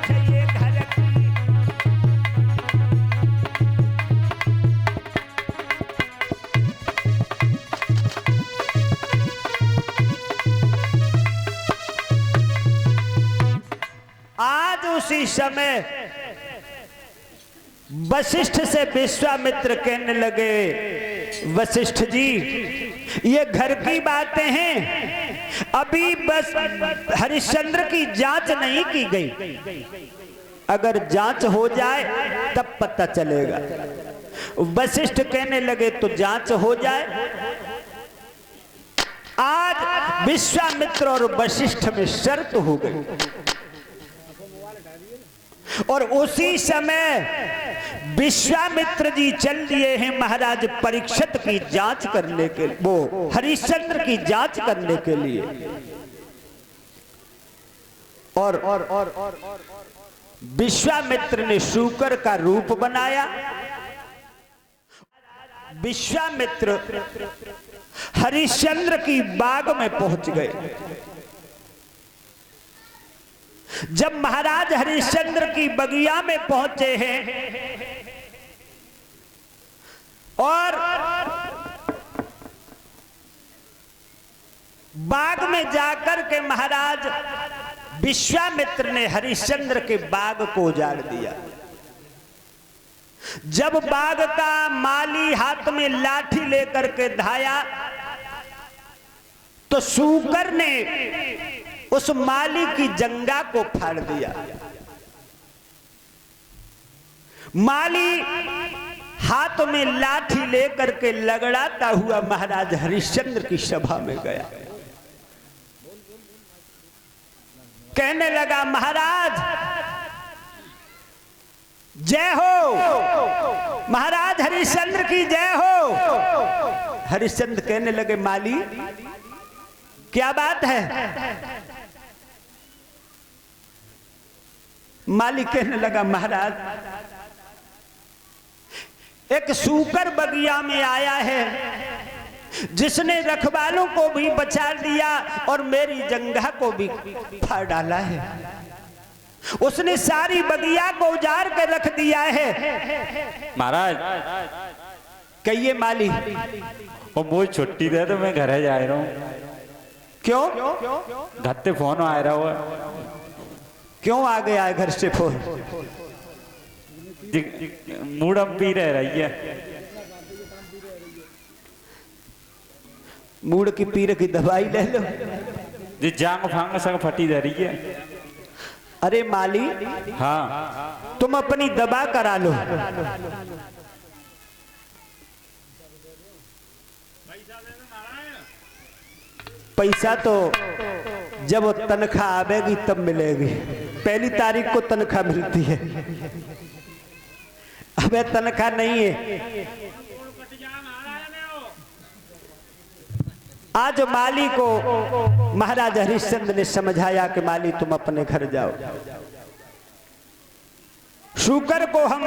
चाहिए घर की। आज उसी समय वशिष्ठ से विश्वामित्र कहने लगे, वशिष्ठ जी ये घर की बातें हैं, अभी बस हरिश्चंद्र की जांच नहीं की गई, अगर जांच हो जाए तब पता चलेगा। वशिष्ठ कहने लगे तो जांच हो जाए। आज विश्वामित्र और वशिष्ठ में शर्त हो गई और उसी समय विश्वामित्र जी चल दिए हैं महाराज परीक्षित की जांच करने के लिए, वो हरिश्चंद्र की जांच करने के लिए। और विश्वामित्र ने शूकर का रूप बनाया। विश्वामित्र हरिश्चंद्र की बाग में पहुंच गए। जब महाराज हरिश्चंद्र की बगिया में पहुंचे हैं और बाग में जाकर के महाराज विश्वामित्र ने हरिश्चंद्र के बाग को उजाड़ दिया। जब बाग का माली हाथ में लाठी लेकर के धाया तो शूकर ने उस माली की जंगा को फाड़ दिया। माली हाथ में लाठी लेकर के लगड़ाता हुआ महाराज हरिश्चंद्र की सभा में गया। कहने लगा, महाराज जय हो, महाराज हरिश्चंद्र की जय हो। हरिश्चंद्र कहने लगे, माली क्या बात है? माली कहने लगा, महाराज एक शूकर बगिया में आया है जिसने रखवालों को भी बचा दिया और मेरी जंगा को भी फाड़ डाला है। उसने सारी बगिया को उजाड़ के रख दिया है। महाराज कहिए माली। वो मुझे छुट्टी दे तो मैं घर जा रहा हूँ। क्यों? घर से फोन आ रहा हुआ। क्यों आ गया है घर से फोन? मूडम पी रही है। मूड की पीर की दवाई ले लो। जी जांग फांग संग फटी जा रही है। अरे माली, हाँ तुम अपनी दवा करा लो। पैसा तो जब तनख्वाह आवेगी तब मिलेगी। पहली तारीख को तनख्वाह मिलती है, अबे तनख्वाह नहीं है। आज माली को महाराज हरिश्चंद्र ने समझाया कि माली तुम अपने घर जाओ। शूकर को हम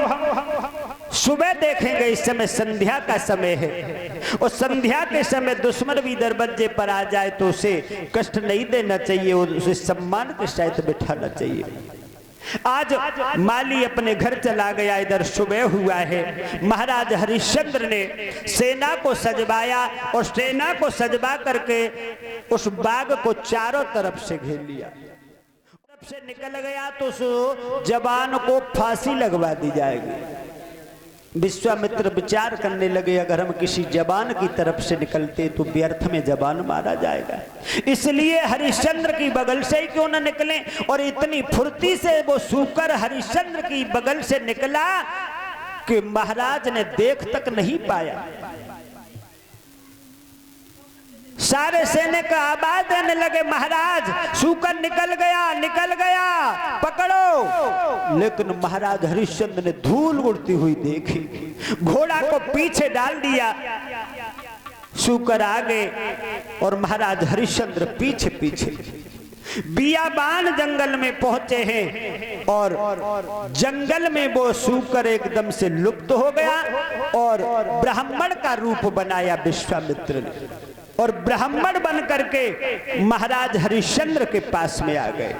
सुबह देखेंगे, इस समय संध्या का समय है और संध्या के समय दुश्मन भी दरवाजे पर आ जाए तो उसे कष्ट नहीं देना चाहिए, उसे सम्मान के साथ बिठाना चाहिए। आज माली अपने घर चला गया। इधर सुबह हुआ है। महाराज हरिश्चंद्र ने सेना को सजवाया और सेना को सजवा करके उस बाग को चारों तरफ से घेर लिया। तरफ से निकल गया तो उस जवान को फांसी लगवा दी जाएगी। विश्वामित्र विचार करने लगे, अगर हम किसी जवान की तरफ से निकलते तो व्यर्थ में जवान मारा जाएगा, इसलिए हरिश्चंद्र की बगल से ही क्यों न निकले। और इतनी फुर्ती से वो शूकर हरिश्चंद्र की बगल से निकला कि महाराज ने देख तक नहीं पाया। सारे सैनिक आवाज देने लगे, महाराज शूकर निकल गया, पकड़ो। लेकिन महाराज हरिश्चंद्र ने धूल उड़ती हुई देखी, घोड़ा को पीछे डाल दिया। शूकर आगे और महाराज हरिश्चंद्र पीछे पीछे। बियाबान जंगल में पहुंचे हैं और जंगल में वो शूकर एकदम से लुप्त हो गया और ब्राह्मण का रूप बनाया विश्वामित्र ने और ब्राह्मण बन करके महाराज हरिश्चंद्र के पास में आ गए।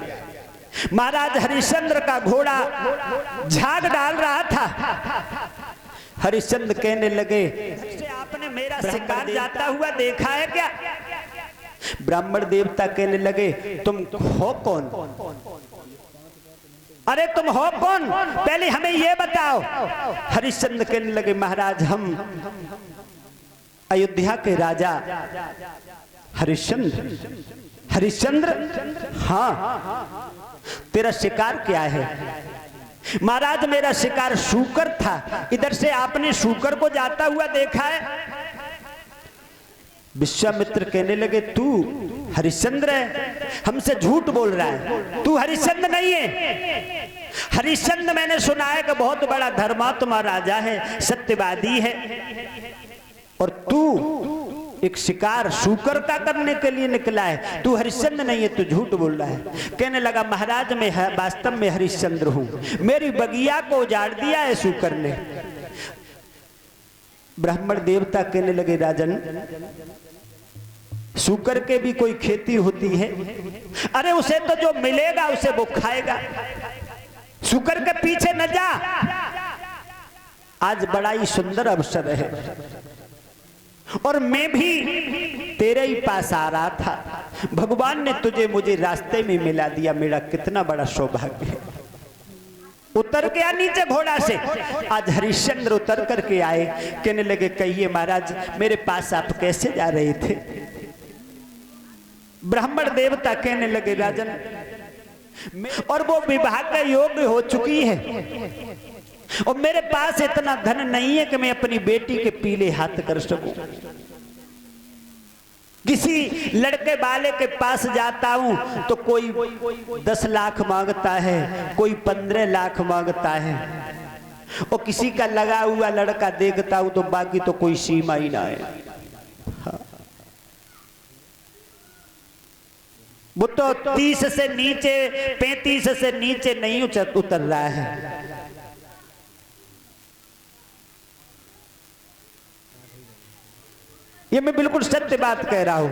महाराज हरिश्चंद्र का घोड़ा झाग डाल रहा था। हरिश्चंद्र कहने लगे, आपने मेरा शिकार जाता हुआ देखा है क्या? ब्राह्मण देवता कहने लगे, तुम हो कौन? अरे तुम हो कौन, पहले हमें ये बताओ। हरिश्चंद्र कहने लगे, महाराज हम अयोध्या के राजा हरिश्चंद्र। हरिश्चंद्र, हाँ, तेरा शिकार क्या है? महाराज मेरा शिकार शूकर था। इधर से आपने शूकर को जाता हुआ देखा है? विश्वामित्र कहने लगे, तू हरिश्चंद्र है, हमसे झूठ बोल रहा है, तू हरिश्चंद्र नहीं है। हरिश्चंद्र मैंने सुना है कि बहुत बड़ा धर्मात्मा राजा है, सत्यवादी है, और तू एक शिकार शूकर का करने के लिए निकला है, तू हरिश्चंद्र नहीं है, तू झूठ बोल रहा है। कहने लगा, महाराज मैं वास्तव में हरिश्चंद्र हूं, मेरी बगिया को उजाड़ दिया है शूकर ने। ब्राह्मण देवता कहने लगे, राजन शूकर के भी कोई खेती होती है? अरे उसे तो जो मिलेगा उसे वो खाएगा, शूकर के पीछे न जा। आज बड़ा ही सुंदर अवसर है और मैं भी तेरे ही पास आ रहा था, भगवान ने तुझे मुझे रास्ते में मिला दिया, मेरा कितना बड़ा सौभाग्य है। उतर गया नीचे घोड़ा से। आज हरिश्चंद्र उतर करके आए, कहने लगे, कहिए महाराज मेरे पास आप कैसे जा रहे थे? ब्राह्मण देवता कहने लगे, राजन और वो विवाह का योग्य हो चुकी है और मेरे पास इतना धन नहीं है कि मैं अपनी बेटी के पीले हाथ कर सकूं। किसी लड़के वाले के पास जाता हूं तो कोई 10 लाख मांगता है, कोई 15 लाख मांगता है, और किसी का लगा हुआ लड़का देखता हूं तो बाकी तो कोई सीमा ही ना है। हाँ। वो तो 30 से नीचे, 35 से नीचे नहीं उतर रहा है। ये मैं बिल्कुल सत्य बात कह रहा हूं।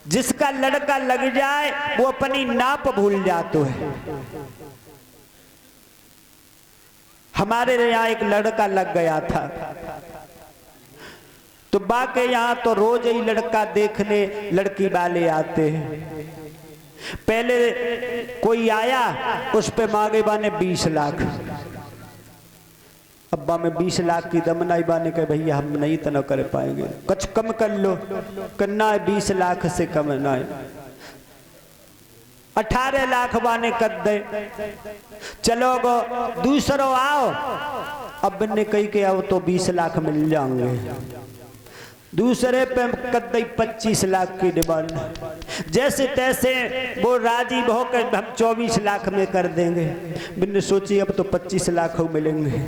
जिसका लड़का लग जाए वो अपनी नाप भूल जाता है। हमारे यहाँ एक लड़का लग गया था, तो बाके यहाँ तो रोज ही लड़का देखने लड़की वाले आते हैं। पहले कोई आया, उस पे मांगे बाने 20 लाख। अब्बा में 20 लाख की दमनाई बाने के, भैया हम नहीं तो न कर पाएंगे, कुछ कम कर लो। करना है 20 लाख से कम ना है। 18 लाख बाने कर दे, चलो गो दूसरो आओ। अब ने कही के आओ तो 20 लाख मिल जाएंगे। दूसरे पे कर दे 25 लाख की डिमांड। जैसे तैसे वो राजी होकर हम 24 लाख में कर देंगे। मैंने सोची अब तो 25 लाख मिलेंगे।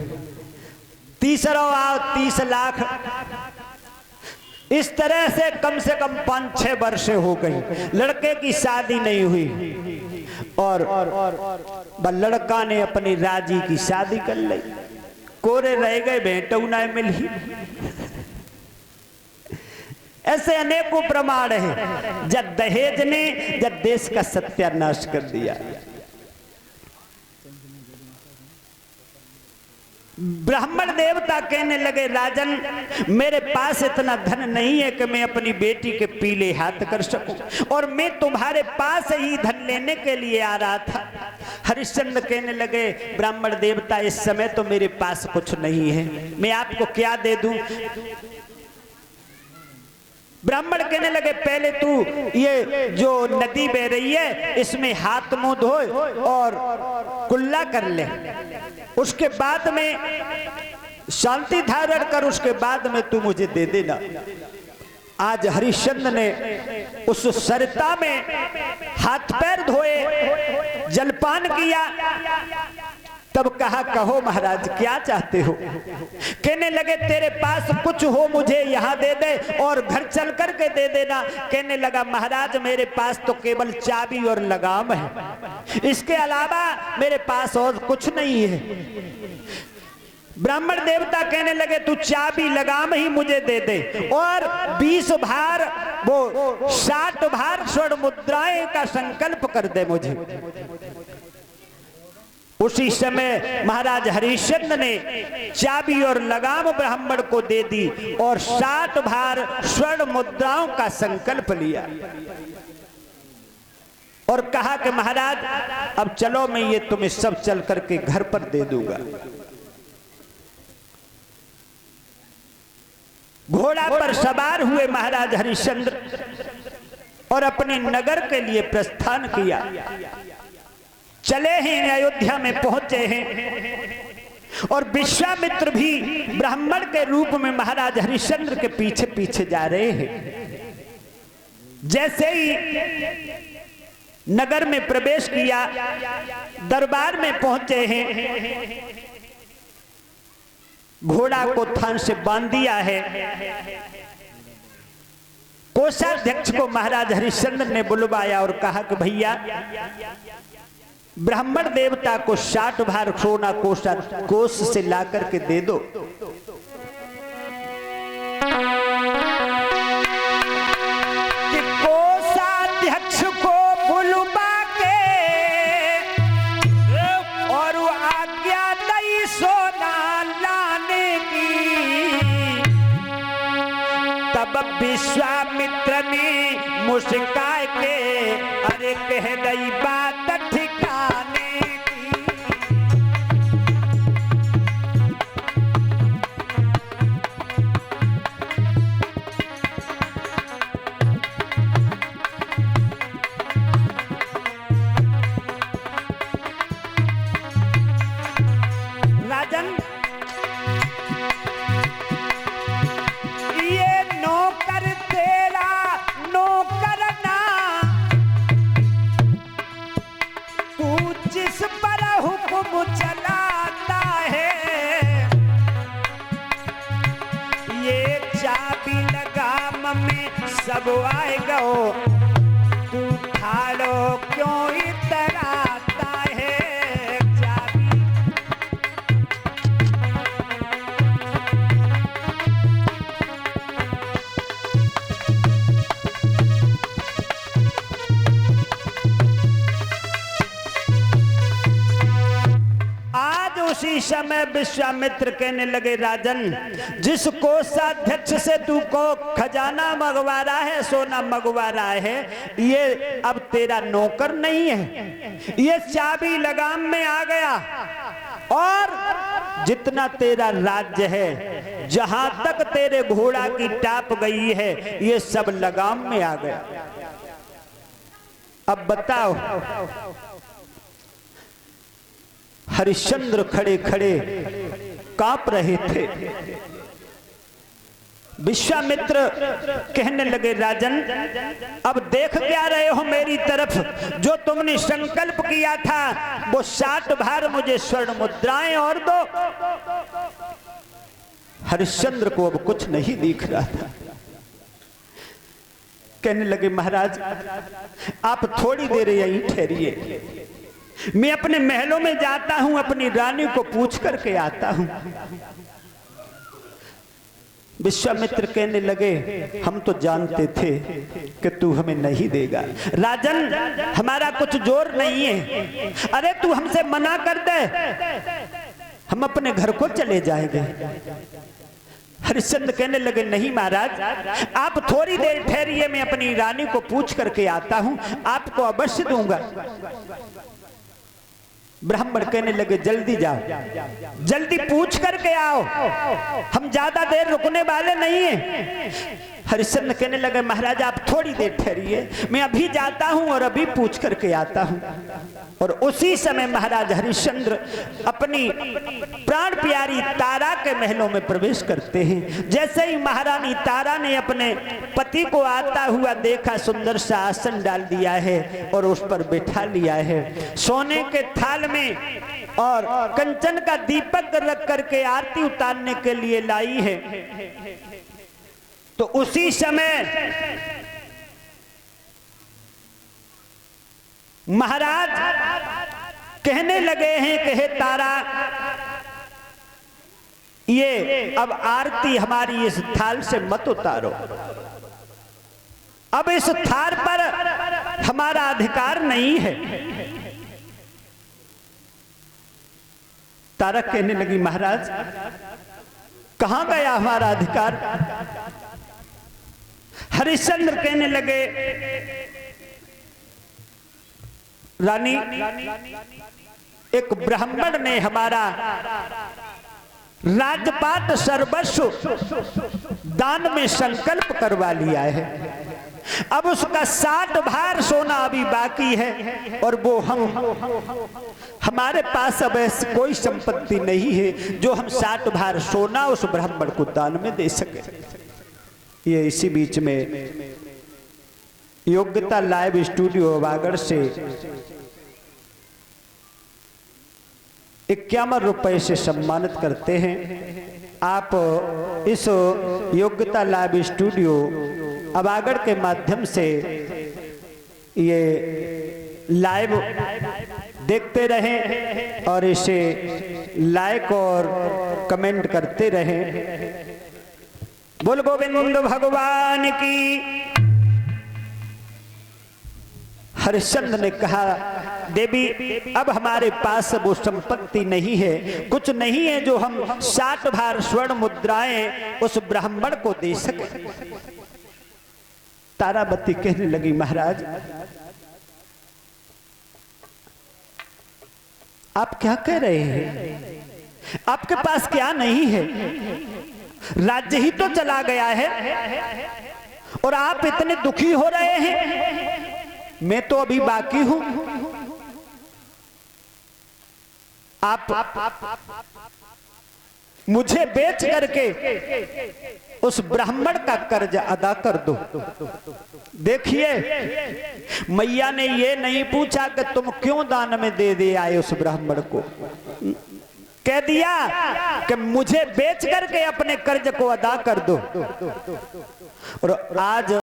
तीसरा आओ 30 लाख। इस तरह से कम 5-6 वर्ष हो गई, लड़के की शादी नहीं हुई और लड़का ने अपनी राजी की शादी कर ली। कोरे रह गए, भेंटू ना मिली। ऐसे अनेकों प्रमाण है जब दहेज ने जब देश का सत्यानाश कर दिया। ब्राह्मण देवता कहने लगे, राजन मेरे पास इतना धन नहीं है कि मैं अपनी बेटी के पीले हाथ कर सकूं, और मैं तुम्हारे पास ही धन लेने के लिए आ रहा था। हरिश्चंद्र कहने लगे, ब्राह्मण देवता इस समय तो मेरे पास कुछ नहीं है, मैं आपको क्या दे दूं? ब्राह्मण कहने लगे, पहले तू ये जो नदी बह रही है इसमें हाथ मुंह धोए और कुल्ला कर ले, उसके बाद में शांति धारण कर, उसके बाद में तू मुझे दे देना। आज हरिश्चंद्र ने उस सरिता में हाथ पैर धोए, जलपान किया, तब कहा, कहो महाराज क्या चाहते हो? कहने लगे, तेरे पास कुछ हो मुझे यहाँ दे दे और घर चल कर के दे देना। कहने लगा, महाराज मेरे पास तो केवल चाबी और लगाम है, इसके अलावा मेरे पास और कुछ नहीं है। ब्राह्मण देवता कहने लगे, तू चाबी लगाम ही मुझे दे दे और 20 भार वो 60 भार स्वर्ण मुद्राएं का संकल्प कर दे मुझे। उसी समय महाराज हरिश्चंद्र ने चाबी और लगाम ब्राह्मण को दे दी और 60 भार स्वर्ण मुद्राओं का संकल्प लिया और कहा कि महाराज अब चलो, मैं ये तुम्हें सब चल करके घर पर दे दूंगा। घोड़ा पर सवार हुए महाराज हरिश्चंद्र और अपने नगर के लिए प्रस्थान किया। चले हैं, अयोध्या में पहुंचे हैं और विश्वामित्र भी ब्राह्मण के रूप में महाराज हरिश्चंद्र के पीछे पीछे जा रहे हैं। जैसे ही नगर में प्रवेश किया, दरबार में पहुंचे हैं, घोड़ा को थान से बांध दिया है। कोषाध्यक्ष को महाराज हरिश्चंद्र ने बुलवाया और कहा कि भैया, ब्राह्मण देवता को 60 भार सोना कोष से ला करके दे दो। कि कोषाध्यक्ष को बुलवा के और आज्ञा दई सोना लाने की। तब विश्वामित्र ने मुस्का के अरे कह गई बात ठिकाने की। राजन, ये नौकर तेरा नौकर ना, तू जिस पर हुक्म चलाता है, ये चाबी लगाम में सब आएगा, तू ठाड़ो क्यों इतराता है। चाबी आज उसी समय विश्वामित्र कहने लगे, राजन, जिस कोषाध्यक्ष से तू को खजाना मंगवा रहा है, सोना मंगवा रहा है, ये अब तेरा नौकर नहीं है, ये चाबी लगाम में आ गया और जितना तेरा राज्य है, जहां तक तेरे घोड़ा की टाप गई है, ये सब लगाम में आ गया। अब बताओ, हरिश्चंद्र खड़े खड़े कांप रहे थे। विश्वामित्र कहने लगे, राजन, अब देख क्या रहे हो मेरी तरफ? जो तुमने संकल्प किया था वो 60 भार मुझे स्वर्ण मुद्राएं और दो। हरिश्चंद्र को अब कुछ नहीं दिख रहा था। कहने लगे, महाराज आप थोड़ी देर यहीं ठहरिए, मैं अपने महलों में जाता हूं, अपनी रानी को पूछ करके आता हूं। विश्वामित्र कहने लगे, हम तो जानते थे कि तू हमें नहीं देगा। राजन, हमारा कुछ जोर नहीं है, अरे तू हमसे मना कर दे, हम अपने घर को चले जाएंगे। हरिश्चंद्र कहने लगे, नहीं महाराज, आप थोड़ी देर ठहरिए, मैं अपनी रानी को पूछ करके आता हूं, आपको अवश्य दूंगा। ब्राह्मण कहने लगे, जल्दी जाओ, जल्दी पूछ करके आओ, हम ज्यादा देर रुकने वाले नहीं हैं। हरिश्चंद्र कहने लगे, महाराज आप थोड़ी देर ठहरिए, मैं अभी जाता हूं और अभी पूछ करके आता हूं। और उसी समय महाराज हरिश्चंद्र अपनी प्राण प्यारी तारा के महलों में प्रवेश करते हैं। जैसे ही महारानी तारा ने अपने पति को आता हुआ देखा, सुंदर सा आसन डाल दिया है और उस पर बैठा लिया है, सोने के थाल में और कंचन का दीपक रख करके आरती उतारने के लिए लाई है। तो उसी समय महाराज कहने लगे हैं कि हे तारा, ये अब आरती हमारी इस थाल से मत उतारो। अब इस थार पर हमारा अधिकार नहीं है। तारा कहने लगी महाराज कहां गया हमारा अधिकार। हरिश्चंद्र कहने लगे रानी एक ब्राह्मण ने हमारा राजपाट सर्वस्व दान में संकल्प करवा लिया है। अब उसका 60 भार सोना अभी बाकी है और वो हमारे पास अब ऐसी कोई संपत्ति नहीं है जो हम 60 भार सोना उस ब्राह्मण को दान में दे सके। ये इसी बीच में योग्यता लाइव स्टूडियो अबागढ़ से 51 रुपए से सम्मानित करते हैं। आप इस योग्यता लाइव स्टूडियो अबागढ़ के माध्यम से ये लाइव देखते रहें और इसे लाइक और कमेंट करते रहें। बोल गोविंद भगवान की। हरिश्चंद्र ने कहा देवी अब हमारे पास वो संपत्ति नहीं है, कुछ नहीं है जो हम 60 भार स्वर्ण मुद्राएं उस ब्राह्मण को दे सके। तारावती कहने लगी महाराज आप क्या कह रहे हैं, आपके पास क्या नहीं है, राज्य ही तो चला गया है और आप इतने दुखी हो रहे हैं। मैं तो अभी बाकी हूं। आप मुझे बेच करके उस ब्राह्मण का कर्ज अदा कर दो। देखिए मैया ने ये नहीं पूछा कि तुम क्यों दान में दे आए उस ब्राह्मण को, कह दिया कि मुझे बेच करके अपने कर्ज को अदा कर दो। और आज